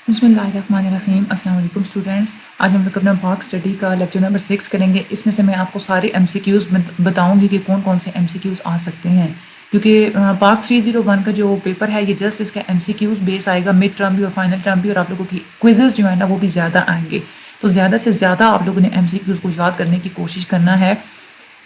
بسم اللہ الرحمن الرحیم۔ السلام علیکم اسٹوڈینٹس، آج ہم لوگ اپنا پاک اسٹڈی کا لیکچر نمبر 6 کریں گے۔ اس میں سے میں آپ کو سارے ایم سی کیوز بتاؤں گی کہ کون کون سے ایم سی کیوز آ سکتے ہیں، کیونکہ پاک 301 کا جو پیپر ہے یہ جسٹ اس کا ایم سی کیوز بیس آئے گا، مڈ ٹرم بھی اور فائنل ٹرم بھی، اور آپ لوگوں کی کوئزز جو ہے نا وہ بھی زیادہ آئیں گے، تو زیادہ سے زیادہ آپ لوگوں نے ایم سی کیوز کو یاد کرنے کی کوشش کرنا ہے۔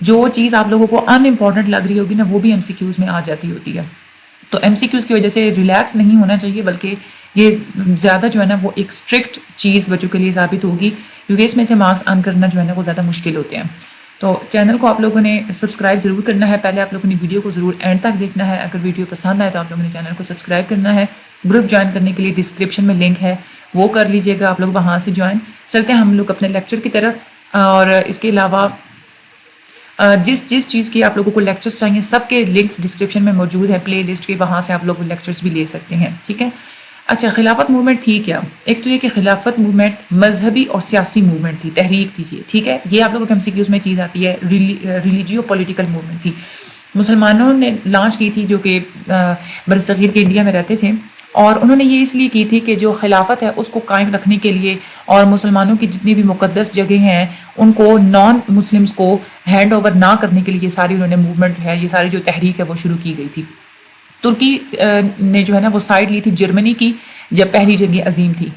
جو چیز آپ لوگوں کو ان امپورٹنٹ لگ رہی ہوگی نا وہ بھی ایم سی کیوز میں آ جاتی ہوتی ہے، تو ایم سی کیوز کی وجہ سے ریلیکس نہیں ہونا چاہیے، بلکہ یہ زیادہ جو ہے نا وہ ایک اسٹرکٹ چیز بچوں کے لیے ثابت ہوگی، کیونکہ اس میں سے مارکس ارن کرنا جو ہے نا وہ زیادہ مشکل ہوتے ہیں۔ تو چینل کو آپ لوگوں نے سبسکرائب ضرور کرنا ہے، پہلے آپ لوگوں نے ویڈیو کو ضرور اینڈ تک دیکھنا ہے، اگر ویڈیو پسند آئے تو آپ لوگوں نے چینل کو سبسکرائب کرنا ہے۔ گروپ جوائن کرنے کے لیے ڈسکرپشن میں لنک ہے، وہ کر لیجئے گا آپ لوگ وہاں سے جوائن۔ چلتے ہیں ہم لوگ اپنے لیکچر کی طرف، اور اس کے علاوہ جس چیز کی آپ لوگوں کو لیکچرز چاہیے سب کے لنکس ڈسکرپشن میں موجود ہے، پلے لسٹ کے، وہاں سے آپ لوگ لیکچرز بھی لے سکتے ہیں، ٹھیک ہے۔ اچھا، خلافت موومنٹ تھی کیا؟ ایک تو یہ کہ خلافت موومنٹ مذہبی اور سیاسی موومنٹ تھی، تحریک تھی یہ، ٹھیک ہے، یہ آپ لوگوں کے ایم سی کیوز میں چیز آتی ہے۔ ریلیجیو پولیٹیکل موومنٹ تھی، مسلمانوں نے لانچ کی تھی، جو کہ برصغیر کے انڈیا میں رہتے تھے، اور انہوں نے یہ اس لیے کی تھی کہ جو خلافت ہے اس کو قائم رکھنے کے لیے، اور مسلمانوں کی جتنی بھی مقدس جگہیں ہیں ان کو نان مسلمز کو ہینڈ اوور نہ کرنے کے لیے یہ ساری انہوں نے موومنٹ ہے، یہ ساری جو تحریک ہے وہ شروع کی گئی تھی۔ ترکی نے جو ہے نا وہ سائڈ لی تھی جرمنی کی جب پہلی جنگ عظیم تھی،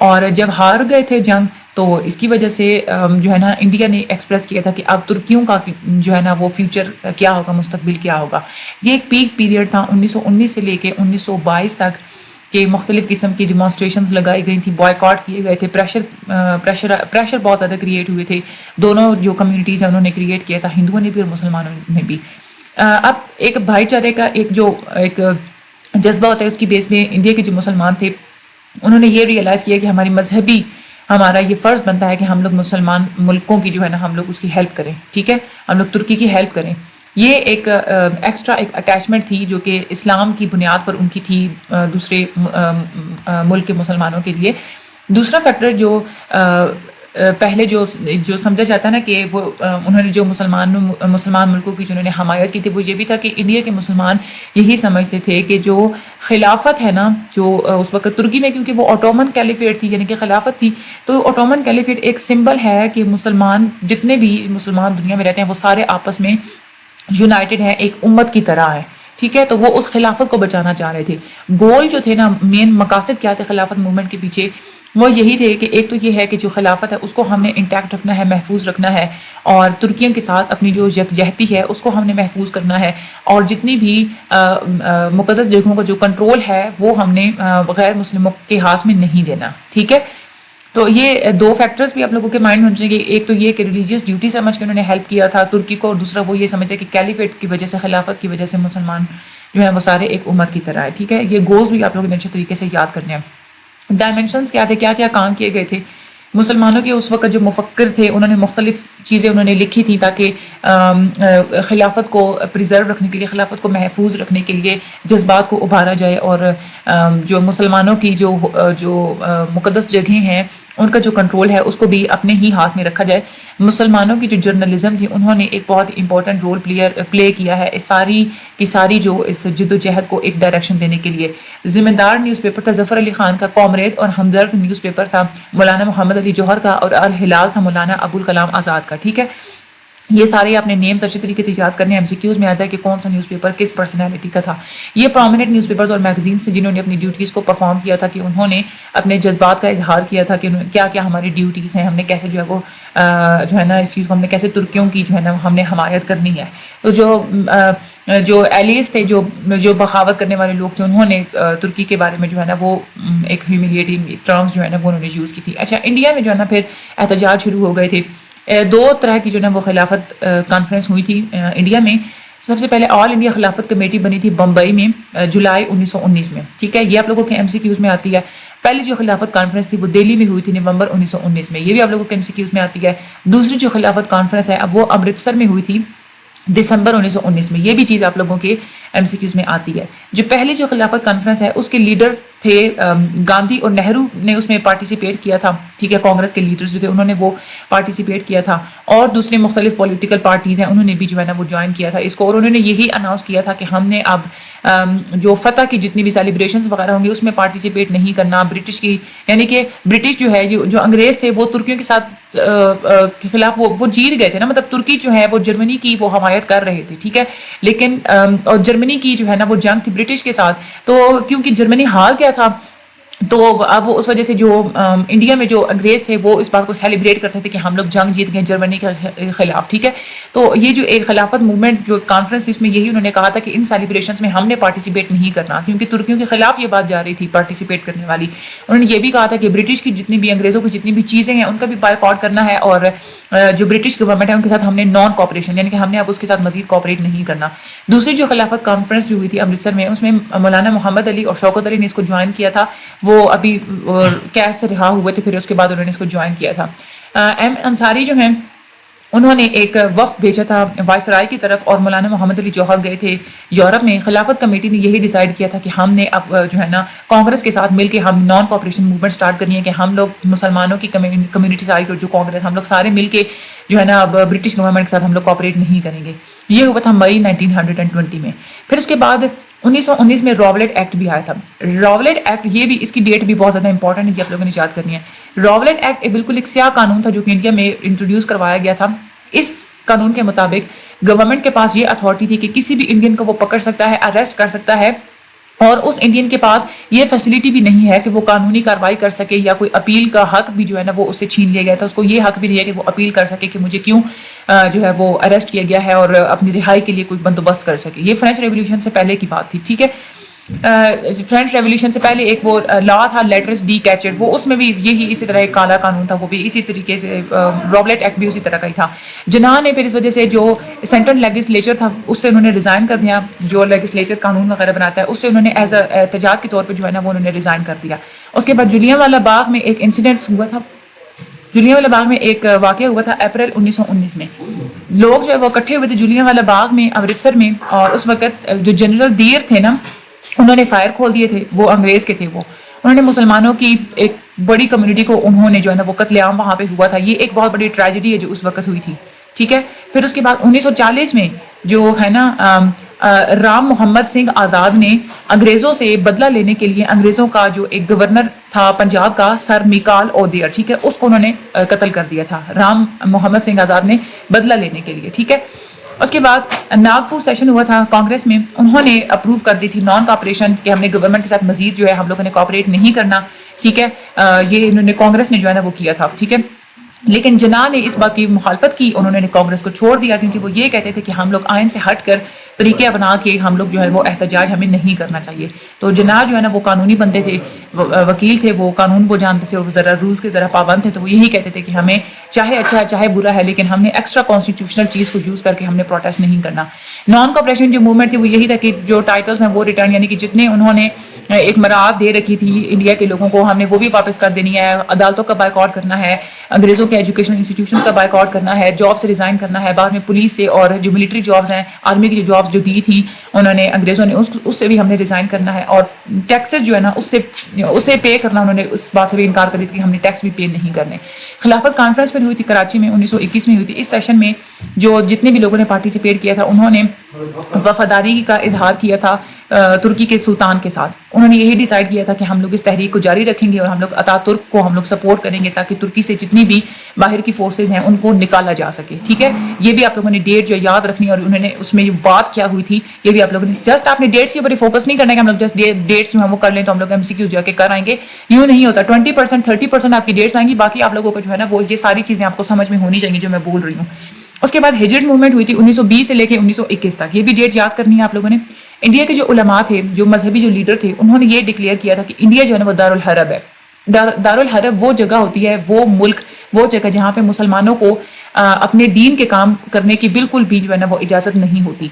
اور جب ہار گئے تھے جنگ تو اس کی وجہ سے جو ہے نا انڈیا نے ایکسپریس کیا تھا کہ اب ترکیوں کا جو ہے نا وہ فیوچر کیا ہوگا، مستقبل کیا ہوگا۔ یہ ایک پیک پیریڈ تھا 1919 سے لے کے 1922 تک، کہ مختلف قسم کی ڈیمانسٹریشنز لگائی گئی تھیں، بوائے کیے گئے تھے، پریشر بہت زیادہ کریٹ ہوئے تھے، دونوں جو کمیونٹیز ہیں انہوں نے کریٹ کیا تھا، ہندوؤں نے بھی اور مسلمانوں نے بھی۔ اب ایک بھائی چارے کا ایک جذبہ ہوتا ہے، اس کی بیس میں انڈیا کے جو مسلمان تھے انہوں نے یہ ریئلائز کیا کہ ہمارا یہ فرض بنتا ہے کہ ہم لوگ مسلمان ملکوں کی جو ہے نا ہم لوگ اس کی ہیلپ کریں، ٹھیک ہے، ہم لوگ ترکی کی ہیلپ کریں۔ یہ ایک ایکسٹرا ایک اٹیچمنٹ تھی جو کہ اسلام کی بنیاد پر ان کی تھی دوسرے ملک کے مسلمانوں کے لیے۔ دوسرا فیکٹر جو پہلے جو سمجھا جاتا ہے نا کہ وہ انہوں نے جو مسلمان ملکوں کی جنہوں نے حمایت کی تھی، وہ یہ بھی تھا کہ انڈیا کے مسلمان یہی سمجھتے تھے کہ جو خلافت ہے نا، جو اس وقت ترکی میں، کیونکہ وہ اوٹومن کیلیفیٹ تھی یعنی کہ خلافت تھی، تو اوٹومن کیلیفیٹ ایک سمبل ہے کہ مسلمان جتنے بھی مسلمان دنیا میں رہتے ہیں وہ سارے آپس میں یونائٹڈ ہیں، ایک امت کی طرح ہے، ٹھیک ہے۔ تو وہ اس خلافت کو بچانا چاہ رہے تھے۔ گول جو تھے نا، مین مقاصد کیا تھے خلافت موومنٹ کے پیچھے، وہ یہی تھے کہ ایک تو یہ ہے کہ جو خلافت ہے اس کو ہم نے انٹیکٹ رکھنا ہے، محفوظ رکھنا ہے، اور ترکیوں کے ساتھ اپنی جو یکجہتی ہے اس کو ہم نے محفوظ کرنا ہے، اور جتنی بھی مقدس جگہوں کا جو کنٹرول ہے وہ ہم نے غیر مسلموں کے ہاتھ میں نہیں دینا، ٹھیک ہے۔ تو یہ دو فیکٹرز بھی آپ لوگوں کے مائنڈ میں ہونے چاہیے، ایک تو یہ کہ ریلیجیس ڈیوٹی سمجھ کے انہوں نے ہیلپ کیا تھا ترکی کو، اور دوسرا وہ یہ سمجھتے کہ کیلیفیٹ کی وجہ سے، خلافت کی وجہ سے مسلمان جو ہیں وہ سارے ایک امت کی طرح ہے، ٹھیک ہے۔ یہ گولز بھی آپ لوگوں نے اچھے طریقے سے یاد کرنے ہیں۔ ڈائمینشنز کیا تھے، کیا کیا کام کیے گئے تھے مسلمانوں کے اس وقت جو مفکر تھے، انہوں نے مختلف چیزیں انہوں نے لکھی تھیں تاکہ خلافت کو پریزرو رکھنے کے لیے، خلافت کو محفوظ رکھنے کے لیے جذبات کو ابھارا جائے، اور جو مسلمانوں کی جو مقدس جگہیں ہیں ان کا جو کنٹرول ہے اس کو بھی اپنے ہی ہاتھ میں رکھا جائے۔ مسلمانوں کی جو جرنلزم تھی انہوں نے ایک بہت امپورٹنٹ رول پلے کیا ہے اس ساری کی ساری جو اس جد و جہد کو ایک ڈائریکشن دینے کے لیے۔ ذمہ دار نیوز پیپر تھا ظفر علی خان کا، کامریڈ اور ہمدرد نیوز پیپر تھا مولانا محمد علی جوہر کا، اور الہلال تھا مولانا ابوالکلام آزاد کا، ٹھیک ہے۔ یہ سارے اپنے نیمز اچھے طریقے سے یاد کرنے ہیں، ایم سی کیوز میں آتا ہے کہ کون سا نیوز پیپر کس پرسنالٹی کا تھا۔ یہ پرومیننٹ نیوز پیپرز اور میگزینز سے جنہوں نے اپنی ڈیوٹیز کو پرفارم کیا تھا، کہ انہوں نے اپنے جذبات کا اظہار کیا تھا کہ کیا کیا ہماری ڈیوٹیز ہیں، ہم نے کیسے جو ہے وہ جو ہے نا اس چیز کو ہم نے کیسے ترکیوں کی جو ہے نا ہم نے حمایت کرنی ہے۔ تو جو ایلیز تھے، جو بغاوت کرنے والے لوگ تھے، انہوں نے ترکی کے بارے میں جو ہے نا وہ ایک ہیوملیٹنگ ٹرمز جو ہے نا وہ انہوں نے یوز کی تھی۔ اچھا، انڈیا میں جو ہے نا پھر احتجاج شروع ہو گئے تھے۔ دو طرح کی جو ہے نا وہ خلافت کانفرنس ہوئی تھی انڈیا میں۔ سب سے پہلے آل انڈیا خلافت کمیٹی بنی تھی بمبئی میں جولائی 1919 میں، ٹھیک ہے، یہ آپ لوگوں کے ایم سی کیوز میں آتی ہے۔ پہلی جو خلافت کانفرنس تھی وہ دہلی میں ہوئی تھی نومبر 1919 میں، یہ بھی آپ لوگوں کے ایم سی کیوز میں آتی ہے۔ دوسری جو خلافت کانفرنس ہے اب وہ امرتسر میں ہوئی تھی دسمبر 1919 میں، یہ بھی چیز آپ لوگوں کے ایم سی کیوز میں آتی ہے۔ جو پہلی جو خلافت کانفرنس ہے اس کے لیڈر تھے گاندھی اور نہرو نے اس میں پارٹیسپیٹ کیا تھا، ٹھیک ہے، کانگریس کے لیڈرز جو تھے انہوں نے وہ پارٹیسپیٹ کیا تھا، اور دوسرے مختلف پولیٹیکل پارٹیز ہیں انہوں نے بھی جو ہے نا وہ جوائن کیا تھا اس کو، اور انہوں نے یہی اناؤنس کیا تھا کہ ہم نے اب جو فتح کی جتنی بھی سیلیبریشنز وغیرہ ہوں گی اس میں پارٹیسپیٹ نہیں کرنا، برٹش کی یعنی کہ برٹش جو ہے جو انگریز تھے وہ ترکیوں کے ساتھ کے خلاف وہ جیت گئے تھے نا، مطلب ترکی جو ہے وہ جرمنی کی وہ حمایت کر رہے تھے، ٹھیک ہے، لیکن اور جرمنی کی جو ہے نا وہ جنگ تھی برٹش کے ساتھ، تو کیونکہ جرمنی ہار گیا تھا تو اب اس وجہ سے جو انڈیا میں جو انگریز تھے وہ اس بات کو سیلیبریٹ کرتے تھے کہ ہم لوگ جنگ جیت گئے جرمنی کے خلاف، ٹھیک ہے، تو یہ جو ایک خلافت موومنٹ جو کانفرنس اس میں یہی انہوں نے کہا تھا کہ ان سیلیبریشنز میں ہم نے پارٹیسپیٹ نہیں کرنا، کیونکہ ترکیوں کے خلاف یہ بات جا رہی تھی پارٹیسپیٹ کرنے والی، انہوں نے یہ بھی کہا تھا کہ برٹش کی جتنی بھی انگریزوں کی جتنی بھی چیزیں ہیں ان کا بھی بائیکاٹ کرنا ہے، اور جو برٹش گورنمنٹ ہے ان کے ساتھ ہم نے نان کوآپریشن یعنی کہ ہم نے اب اس کے ساتھ مزید کوآپریٹ نہیں کرنا۔ دوسری جو خلافت کانفرنس جو ہوئی تھی امرتسر میں اس میں مولانا محمد علی اور شوکت علی نے اس کو جوائن کیا تھا، وہ ابھی قید سے رہا ہوئے تھے، پھر اس کے بعد انہوں نے اس کو جوائن کیا تھا۔ ایم انصاری جو ہیں انہوں نے ایک وفد بھیجا تھا وائسرائے کی طرف، اور مولانا محمد علی جوہر گئے تھے یورپ میں، خلافت کمیٹی نے یہی ڈیسائیڈ کیا تھا کہ ہم نے اب جو ہے نا کانگریس کے ساتھ مل کے ہم نان کوآپریشن موومنٹ سٹارٹ کرنی ہے، کہ ہم لوگ مسلمانوں کی کمیونٹی ساری جو کانگریس ہم لوگ سارے مل کے جو ہے نا اب برٹش گورنمنٹ کے ساتھ ہم لوگ کوآپریٹ نہیں کریں گے۔ یہ ہوا تھا مئی 1920 میں۔ پھر اس کے بعد 1919 میں راولیٹ ایکٹ بھی آیا تھا۔ راولیٹ ایکٹ یہ بھی اس کی ڈیٹ بھی بہت زیادہ امپورٹنٹ ہے، یہ آپ لوگوں نے یاد کرنی ہے۔ راولیٹ ایکٹ بالکل ایک سیاہ قانون تھا جو کہ انڈیا میں انٹروڈیوس کروایا گیا تھا۔ اس قانون کے مطابق گورنمنٹ کے پاس یہ اتھارٹی تھی کہ کسی بھی انڈین کو وہ پکڑ سکتا ہے، اریسٹ کر سکتا ہے، اور اس انڈین کے پاس یہ فیسلٹی بھی نہیں ہے کہ وہ قانونی کارروائی کر سکے، یا کوئی اپیل کا حق بھی جو ہے نا وہ اس سے چھین لیا گیا تھا، اس کو یہ حق بھی نہیں ہے کہ وہ اپیل کر سکے کہ مجھے کیوں جو ہے وہ اریسٹ کیا گیا ہے، اور اپنی رہائی کے لیے کوئی بندوبست کر سکے۔ یہ فرینچ ریولیوشن سے پہلے کی بات تھی، ٹھیک ہے۔ فرینچ ریولیوشن سے پہلے ایک وہ لا تھا لیٹرس ڈی کیچڈ، وہ اس میں بھی یہی اسی طرح ایک کالا قانون تھا، وہ بھی اسی طریقے سے راولیٹ ایکٹ بھی اسی طرح کا ہی تھا۔ جناح نے پھر اس وجہ سے جو سینٹرل لیجسلیچر تھا اس سے انہوں نے ریزائن کر دیا، جو لیجسلیچر قانون وغیرہ بناتا ہے اس سے انہوں نے ایز اے احتجاج کے طور پہ جو ہے نا وہ انہوں نے ریزائن کر دیا۔ اس کے بعد جلیانوالہ باغ میں ایک انسیڈنٹ ہوا تھا، جلیانوالہ باغ میں ایک واقعہ ہوا تھا اپریل 1919 میں، لوگ جو ہے وہ اکٹھے ہوئے تھے جلیانوالہ باغ میں امرتسر میں، اور اس وقت جو جنرل دیر تھے نا انہوں نے فائر کھول دیے تھے، وہ انگریز کے تھے، وہ انہوں نے مسلمانوں کی ایک بڑی کمیونٹی کو انہوں نے جو ہے نا وہ قتل عام وہاں پہ ہوا تھا۔ یہ ایک بہت بڑی ٹریجڈی ہے جو اس وقت ہوئی تھی، ٹھیک ہے۔ پھر اس کے بعد 1940 میں جو ہے نا رام محمد سنگھ آزاد نے انگریزوں سے بدلہ لینے کے لیے انگریزوں کا جو ایک گورنر تھا پنجاب کا سر میکال اودیئر، ٹھیک ہے، اس کو انہوں نے قتل کر دیا تھا رام محمد سنگھ آزاد نے بدلہ لینے کے لیے، ٹھیک ہے۔ اس کے بعد ناگپور سیشن ہوا تھا کانگریس میں، انہوں نے اپروو کر دی تھی نان کوآپریشن کہ ہم نے گورنمنٹ کے ساتھ مزید جو ہے ہم لوگوں نے کوآپریٹ نہیں کرنا، ٹھیک ہے، یہ انہوں نے کانگریس نے جو ہے نا وہ کیا تھا، ٹھیک ہے۔ لیکن جناح نے اس بات کی مخالفت کی، انہوں نے کانگریس کو چھوڑ دیا کیونکہ وہ یہ کہتے تھے کہ ہم لوگ آئین سے ہٹ کر طریقے بنا کے ہم لوگ جو ہے وہ احتجاج ہمیں نہیں کرنا چاہیے۔ تو جناح جو ہے نا وہ قانونی بندے تھے، وکیل تھے، وہ قانون کو جانتے تھے اور ذرا رولز کے ذرا پابند تھے، تو وہ یہی کہتے تھے کہ ہمیں چاہے اچھا ہے چاہے برا ہے لیکن ہم نے ایکسٹرا کانسٹیٹیوشنل چیز کو یوز کر کے ہم نے پروٹیسٹ نہیں کرنا۔ نان کوآپریشن جو موومنٹ تھی وہ یہی تھا کہ جو ٹائٹلز ہیں وہ ریٹرن، یعنی کہ جتنے انہوں نے ایک مراعات دے رکھی تھی انڈیا کے لوگوں کو ہم نے وہ بھی واپس کر دینی ہے، عدالتوں کا بائیکاٹ کرنا ہے، انگریزوں کے ایجوکیشنل انسٹیٹیوشنز کا بائیکاٹ کرنا ہے، جاب سے ریزائن کرنا ہے، بعد میں پولیس سے اور جو ملٹری جابز ہیں آرمی کی جو جابز جو دی تھی انہوں نے انگریزوں نے اس سے بھی ہم نے ریزائن کرنا ہے، اور ٹیکسز جو ہے نا اسے پے کرنا انہوں نے اس بات سے بھی انکار کر دیا کہ ہم نے ٹیکس بھی پے نہیں کرنے۔ خلافت کانفرنس پھر ہوئی تھی کراچی میں 1921 میں ہوئی تھی۔ اس سیشن میں جو جتنے بھی لوگوں نے پارٹیسپیٹ کیا تھا انہوں نے وفاداری کا اظہار کیا تھا ترکی کے سلطان کے ساتھ۔ انہوں نے یہی ڈیسائیڈ کیا تھا کہ ہم لوگ اس تحریک کو جاری رکھیں گے اور ہم لوگ اتا ترک کو ہم لوگ سپورٹ کریں گے تاکہ ترکی سے جتنی بھی باہر کی فورسز ہیں ان کو نکالا جا سکے، ٹھیک ہے۔ یہ بھی آپ لوگوں نے ڈیٹ جو یاد رکھنی اور انہوں نے اس میں یہ بات کیا ہوئی تھی یہ بھی آپ لوگوں نے جسٹ آپ نے ڈیٹس کے اوپر فوکس نہیں کرنا کہ ہم لوگ جسٹ ڈیٹس جو ہیں وہ کر لیں تو ہم لوگ ایم سی کیو جا کے کر آئیں گے، یوں نہیں ہوتا۔ 20% 30% آپ کی ڈیٹس آئیں گی، باقی آپ لوگوں کو جو ہے نا وہ یہ ساری چیزیں آپ کو سمجھ میں ہونی چاہیے جو میں بول رہی ہوں۔ اس کے بعد ہجرت موومنٹ ہوئی تھی 1920 سے لے کے 1921 تک، یہ بھی ڈیٹ یاد کرنی ہے آپ لوگوں نے۔ انڈیا کے جو علماء تھے، جو مذہبی جو لیڈر تھے، انہوں نے یہ ڈکلیئر کیا تھا کہ انڈیا جو ہے نا وہ دارالحرب ہے۔ دارالحرب وہ جگہ ہوتی ہے، وہ ملک، وہ جگہ جہاں پہ مسلمانوں کو اپنے دین کے کام کرنے کی بالکل بھی جو ہے نا وہ اجازت نہیں ہوتی۔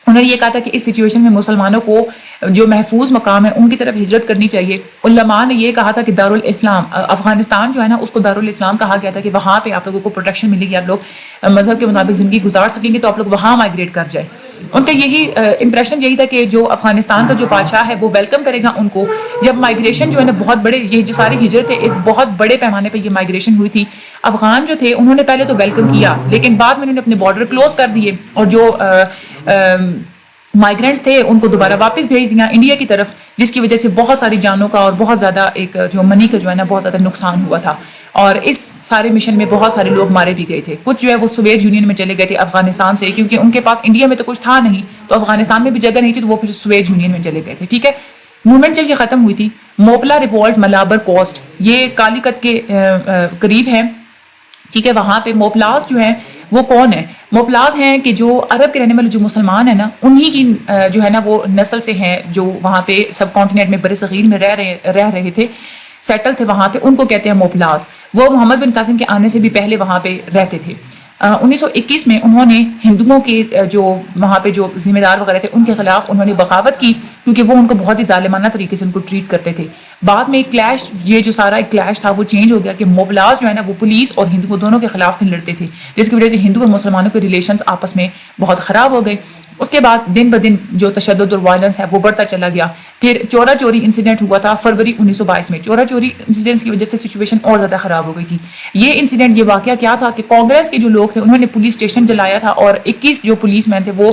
انہوں نے یہ کہا تھا کہ اس سچویشن میں مسلمانوں کو جو محفوظ مقام ہے ان کی طرف ہجرت کرنی چاہیے۔ علماء نے یہ کہا تھا کہ دارالاسلام، افغانستان جو ہے نا اس کو دارالاسلام کہا گیا تھا کہ وہاں پہ آپ لوگوں کو پروٹیکشن ملے گی، آپ لوگ مذہب کے مطابق زندگی گزار سکیں گے تو آپ لوگ وہاں مائگریٹ کر جائے۔ ان کا یہی امپریشن یہی تھا کہ جو افغانستان کا جو بادشاہ ہے وہ ویلکم کرے گا ان کو. جب مائگریشن جو ہے نا بہت بڑے، یہ جو ساری ہجرت ہے ایک بہت بڑے پیمانے پہ یہ مائگریشن ہوئی تھی. افغان جو تھے انہوں نے پہلے تو ویلکم کیا، لیکن بعد میں انہوں نے اپنے بارڈر کلوز کر دیے اور جو مائیگرینٹس تھے ان کو دوبارہ واپس بھیج دیا انڈیا کی طرف، جس کی وجہ سے بہت ساری جانوں کا اور بہت زیادہ ایک جو منی کا جو ہے نا بہت زیادہ نقصان ہوا تھا. اور اس سارے مشن میں بہت سارے لوگ مارے بھی گئے تھے. کچھ جو ہے وہ سوویت یونین میں چلے گئے تھے افغانستان سے، کیونکہ ان کے پاس انڈیا میں تو کچھ تھا نہیں، تو افغانستان میں بھی جگہ نہیں تھی، تو وہ پھر سوویت یونین میں چلے گئے تھے. ٹھیک ہے، موومنٹ جب یہ ختم ہوئی تھی، موپلا ریوولٹ ملابر کوسٹ، یہ کالی کت کے قریب ہے. ٹھیک ہے، وہاں پہ موپلاس جو ہیں وہ کون ہے؟ موپلاس ہیں کہ جو عرب کے رہنے والے جو مسلمان ہیں نا، انہی کی جو ہے نا وہ نسل سے ہیں، جو وہاں پہ سب کانٹیننٹ میں بر صغیر میں رہ رہے تھے، سیٹل تھے وہاں پہ، ان کو کہتے ہیں موپلاس. وہ محمد بن قاسم کے آنے سے بھی پہلے وہاں پہ رہتے تھے. 1921 میں انہوں نے ہندوؤں کے جو وہاں پہ جو ذمہ دار وغیرہ تھے ان کے خلاف انہوں نے بغاوت کی، کیونکہ وہ ان کو بہت ہی ظالمانہ طریقے سے ان کو ٹریٹ کرتے تھے. بعد میں ایک کلیش، یہ جو سارا ایک کلیش تھا وہ چینج ہو گیا کہ موبلاس جو ہے نا وہ پولیس اور ہندوؤں دونوں کے خلاف میں لڑتے تھے، جس کی وجہ سے ہندو اور مسلمانوں کے ریلیشنز آپس میں بہت خراب ہو گئے. اس کے بعد دن بدن جو تشدد اور وائلنس ہے وہ بڑھتا چلا گیا. پھر چورا چوری انسیڈنٹ ہوا تھا فروری 1922 میں. چورا چوری انسیڈنٹس کی وجہ سے سچویشن اور زیادہ خراب ہو گئی تھی. یہ انسیڈنٹ، یہ واقعہ کیا تھا کہ کانگریس کے جو لوگ تھے انہوں نے پولیس اسٹیشن جلایا تھا اور 21 جو پولیس مین تھے وہ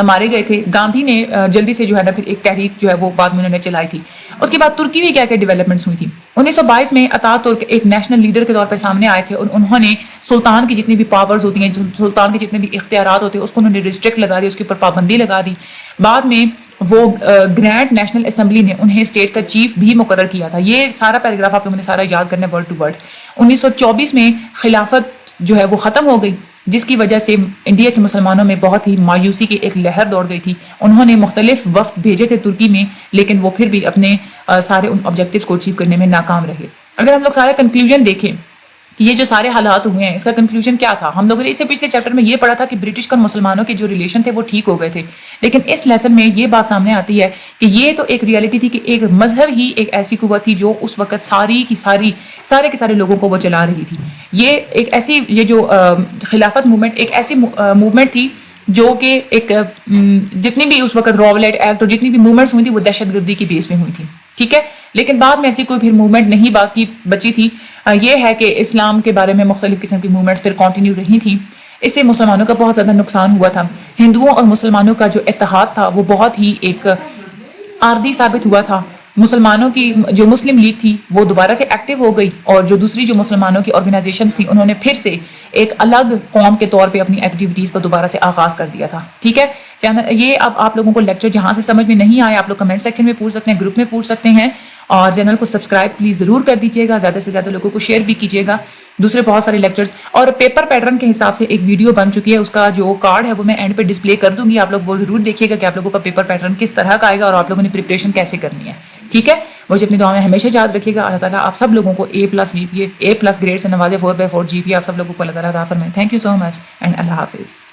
مارے گئے تھے. گاندھی نے جلدی سے جو ہے نا پھر ایک تحریک جو ہے وہ بعد میں انہوں نے چلائی تھی. اس کے بعد ترکی میں کیا کیا ڈیولپمنٹس ہوئی تھی. 1922 میں اتا ترک ایک نیشنل لیڈر کے طور پہ سامنے آئے تھے اور انہوں نے سلطان کی جتنی بھی پاورز ہوتی ہیں، سلطان کے جتنے بھی اختیارات ہوتے ہیں، اس کو انہوں نے ریسٹرکٹ لگا دی، اس کے اوپر پابندی لگا دی. بعد میں وہ گرینڈ نیشنل اسمبلی نے انہیں اسٹیٹ کا چیف بھی مقرر کیا تھا. یہ سارا پیراگراف آپ لوگوں نے سارا یاد کرنا ہے ورڈ ٹو ورڈ. 1924 میں خلافت جو ہے وہ ختم ہو گئی، جس کی وجہ سے انڈیا کے مسلمانوں میں بہت ہی مایوسی کی ایک لہر دوڑ گئی تھی. انہوں نے مختلف وفد بھیجے تھے ترکی میں، لیکن وہ پھر بھی اپنے سارے ان آبجیکٹیوز کو اچیو کرنے میں ناکام رہے. اگر ہم لوگ سارا کنکلوژن دیکھیں کہ یہ جو سارے حالات ہوئے ہیں، اس کا کنکلوژن کیا تھا؟ ہم لوگوں نے اس سے پچھلے چیپٹر میں یہ پڑھا تھا کہ برٹش اور مسلمانوں کے جو ریلیشن تھے وہ ٹھیک ہو گئے تھے، لیکن اس لیسن میں یہ بات سامنے آتی ہے کہ یہ تو ایک ریالٹی تھی کہ ایک مذہب ہی ایک ایسی قوت تھی جو اس وقت سارے کے سارے لوگوں کو وہ چلا رہی تھی. یہ ایک ایسی، یہ جو خلافت موومنٹ ایک ایسی موومنٹ تھی جو کہ ایک جتنی بھی اس وقت راولیٹ ایکٹ اور جتنی بھی موومنٹس ہوئی تھی وہ دہشت گردی کی بیس میں ہوئی تھی. ٹھیک ہے، لیکن بعد میں ایسی کوئی پھر موومنٹ نہیں باقی بچی تھی. یہ ہے کہ اسلام کے بارے میں مختلف قسم کی موومنٹس پھر کنٹینیو رہی تھیں. اس سے مسلمانوں کا بہت زیادہ نقصان ہوا تھا. ہندوؤں اور مسلمانوں کا جو اتحاد تھا وہ بہت ہی ایک عارضی ثابت ہوا تھا. مسلمانوں کی جو مسلم لیگ تھی وہ دوبارہ سے ایکٹیو ہو گئی، اور جو دوسری جو مسلمانوں کی آرگنائزیشنز تھیں انہوں نے پھر سے ایک الگ قوم کے طور پہ اپنی ایکٹیویٹیز کا دوبارہ سے آغاز کر دیا تھا. ٹھیک ہے، یہ اب آپ لوگوں کو لیکچر جہاں سے سمجھ میں نہیں آیا آپ لوگ کمنٹ سیکشن میں پوچھ سکتے ہیں، گروپ میں پوچھ سکتے ہیں، اور چینل کو سبسکرائب پلیز ضرور کر دیجیے گا، زیادہ سے زیادہ لوگوں کو شیئر بھی کیجیے گا. دوسرے بہت سارے لیکچرز اور پیپر پیٹرن کے حساب سے ایک ویڈیو بن چکی ہے، اس کا جو کارڈ ہے وہ میں اینڈ پہ ڈسپلے کر دوں گی. آپ لوگ وہ ضرور دیکھیے گا کہ آپ لوگوں کا پیپر پیٹرن کس طرح کا آئے گا اور آپ لوگوں نے پریپریشن کیسے کرنی ہے. ٹھیک ہے، مجھے اپنی دعا میں ہمیشہ یاد رکھیے گا. اللہ تعالیٰ آپ سب لوگوں کو A+ گریڈ سے نوازے، 4/4 GPA آپ سب لوگوں کو اللہ تعالیٰ عطا فرمائے. Thank you so much and اللہ حافظ.